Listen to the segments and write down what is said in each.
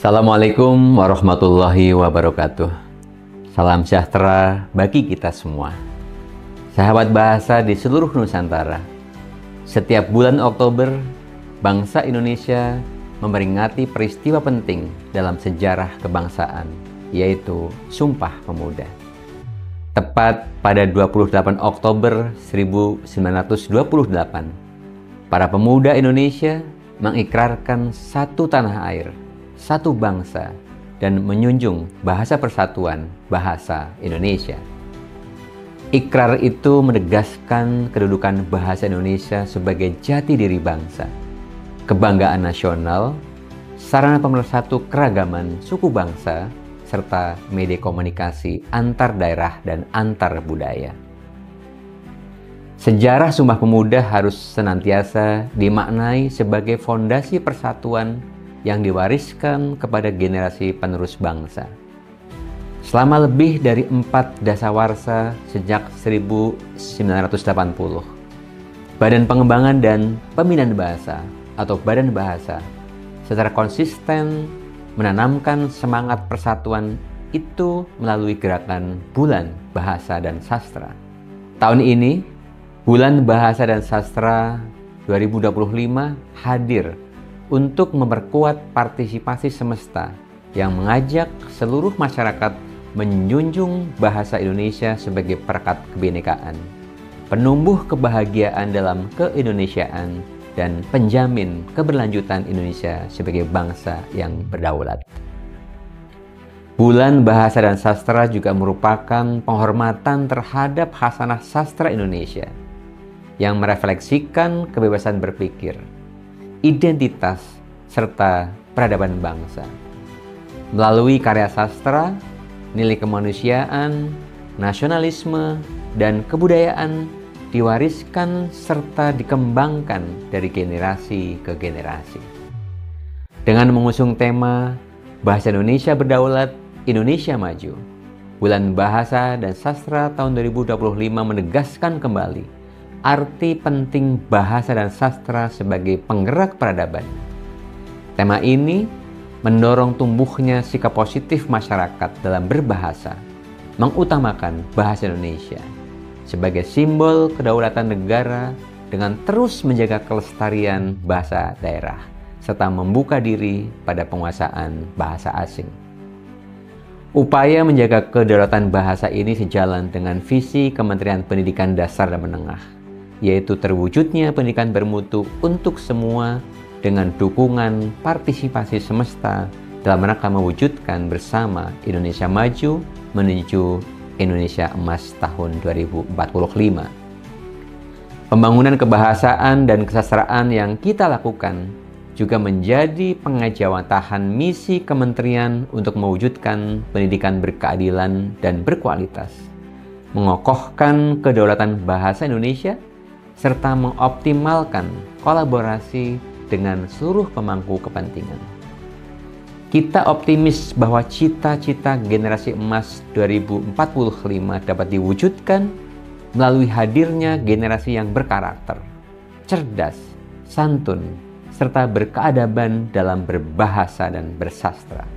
Assalamualaikum warahmatullahi wabarakatuh. Salam sejahtera bagi kita semua. Sahabat bahasa di seluruh Nusantara. Setiap bulan Oktober, bangsa Indonesia memperingati peristiwa penting dalam sejarah kebangsaan, yaitu Sumpah Pemuda. Tepat pada 28 Oktober 1928, para pemuda Indonesia mengikrarkan satu tanah air, satu bangsa, dan menjunjung bahasa persatuan bahasa Indonesia. Ikrar itu menegaskan kedudukan bahasa Indonesia sebagai jati diri bangsa, kebanggaan nasional, sarana pemersatu keragaman suku bangsa, serta media komunikasi antar daerah dan antar budaya. Sejarah Sumpah Pemuda harus senantiasa dimaknai sebagai fondasi persatuan yang diwariskan kepada generasi penerus bangsa. Selama lebih dari 4 dasawarsa sejak 1980, Badan Pengembangan dan Pembinaan Bahasa atau Badan Bahasa secara konsisten menanamkan semangat persatuan itu melalui gerakan Bulan Bahasa dan Sastra. Tahun ini, Bulan Bahasa dan Sastra 2025 hadir untuk memperkuat partisipasi semesta yang mengajak seluruh masyarakat menjunjung bahasa Indonesia sebagai perekat kebinekaan, penumbuh kebahagiaan dalam keindonesiaan, dan penjamin keberlanjutan Indonesia sebagai bangsa yang berdaulat. Bulan Bahasa dan Sastra juga merupakan penghormatan terhadap khasanah sastra Indonesia yang merefleksikan kebebasan berpikir, identitas, serta peradaban bangsa. Melalui karya sastra, nilai kemanusiaan, nasionalisme, dan kebudayaan diwariskan serta dikembangkan dari generasi ke generasi. Dengan mengusung tema Bahasa Indonesia Berdaulat, Indonesia Maju, Bulan Bahasa dan Sastra tahun 2025 menegaskan kembali arti penting bahasa dan sastra sebagai penggerak peradaban. Tema ini mendorong tumbuhnya sikap positif masyarakat dalam berbahasa, mengutamakan bahasa Indonesia sebagai simbol kedaulatan negara dengan terus menjaga kelestarian bahasa daerah, serta membuka diri pada penguasaan bahasa asing. Upaya menjaga kedaulatan bahasa ini sejalan dengan visi Kementerian Pendidikan Dasar dan Menengah, yaitu terwujudnya pendidikan bermutu untuk semua dengan dukungan partisipasi semesta dalam rangka mewujudkan bersama Indonesia Maju menuju Indonesia Emas tahun 2045. Pembangunan kebahasaan dan kesastraan yang kita lakukan juga menjadi pengajawantahan misi kementerian untuk mewujudkan pendidikan berkeadilan dan berkualitas, mengokohkan kedaulatan bahasa Indonesia, serta mengoptimalkan kolaborasi dengan seluruh pemangku kepentingan. Kita optimis bahwa cita-cita generasi emas 2045 dapat diwujudkan melalui hadirnya generasi yang berkarakter, cerdas, santun, serta berkeadaban dalam berbahasa dan bersastra.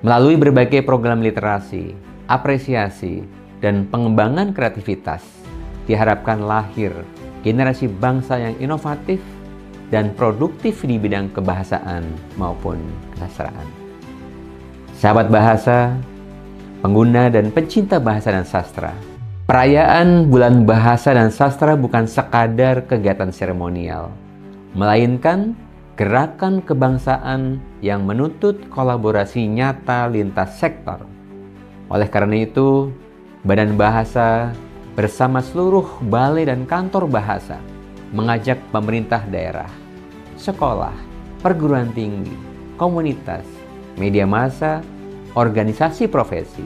Melalui berbagai program literasi, apresiasi, dan pengembangan kreativitas, diharapkan lahir generasi bangsa yang inovatif dan produktif di bidang kebahasaan maupun kesastraan. Sahabat bahasa, pengguna dan pencinta bahasa dan sastra, perayaan Bulan Bahasa dan Sastra bukan sekadar kegiatan seremonial, melainkan gerakan kebangsaan yang menuntut kolaborasi nyata lintas sektor. Oleh karena itu, Badan Bahasa bersama seluruh balai dan kantor bahasa mengajak pemerintah daerah, sekolah, perguruan tinggi, komunitas, media massa, organisasi profesi,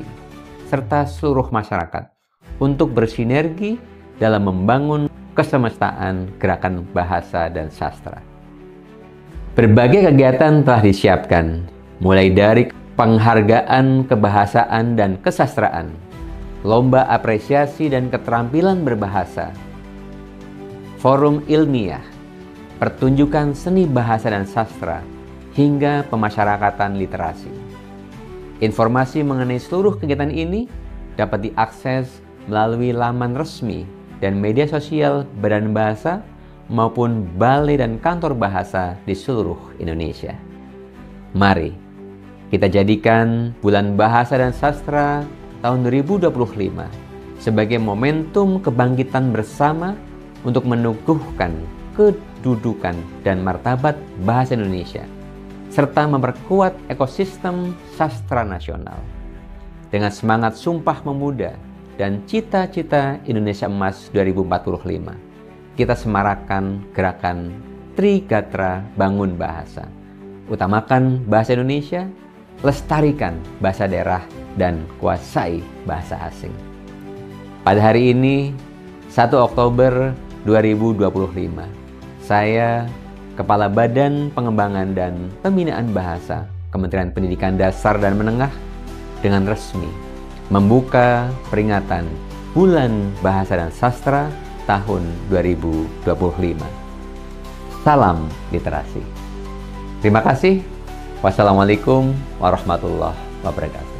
serta seluruh masyarakat untuk bersinergi dalam membangun kesemestaan gerakan bahasa dan sastra. Berbagai kegiatan telah disiapkan, mulai dari penghargaan kebahasaan dan kesastraan, lomba apresiasi dan keterampilan berbahasa, forum ilmiah, pertunjukan seni bahasa dan sastra, hingga pemasyarakatan literasi. Informasi mengenai seluruh kegiatan ini dapat diakses melalui laman resmi dan media sosial Badan Bahasa maupun balai dan kantor bahasa di seluruh Indonesia. Mari kita jadikan Bulan Bahasa dan Sastra tahun 2025 sebagai momentum kebangkitan bersama untuk meneguhkan kedudukan dan martabat bahasa Indonesia, serta memperkuat ekosistem sastra nasional. Dengan semangat Sumpah Pemuda dan cita-cita Indonesia Emas 2045, kita semarakan gerakan Trigatra Bangun Bahasa. Utamakan bahasa Indonesia, lestarikan bahasa daerah, dan kuasai bahasa asing. Pada hari ini, 1 Oktober 2025, saya, Kepala Badan Pengembangan dan Pembinaan Bahasa, Kementerian Pendidikan Dasar dan Menengah, dengan resmi membuka peringatan Bulan Bahasa dan Sastra tahun 2025. Salam literasi. Terima kasih. Wassalamualaikum warahmatullahi wabarakatuh.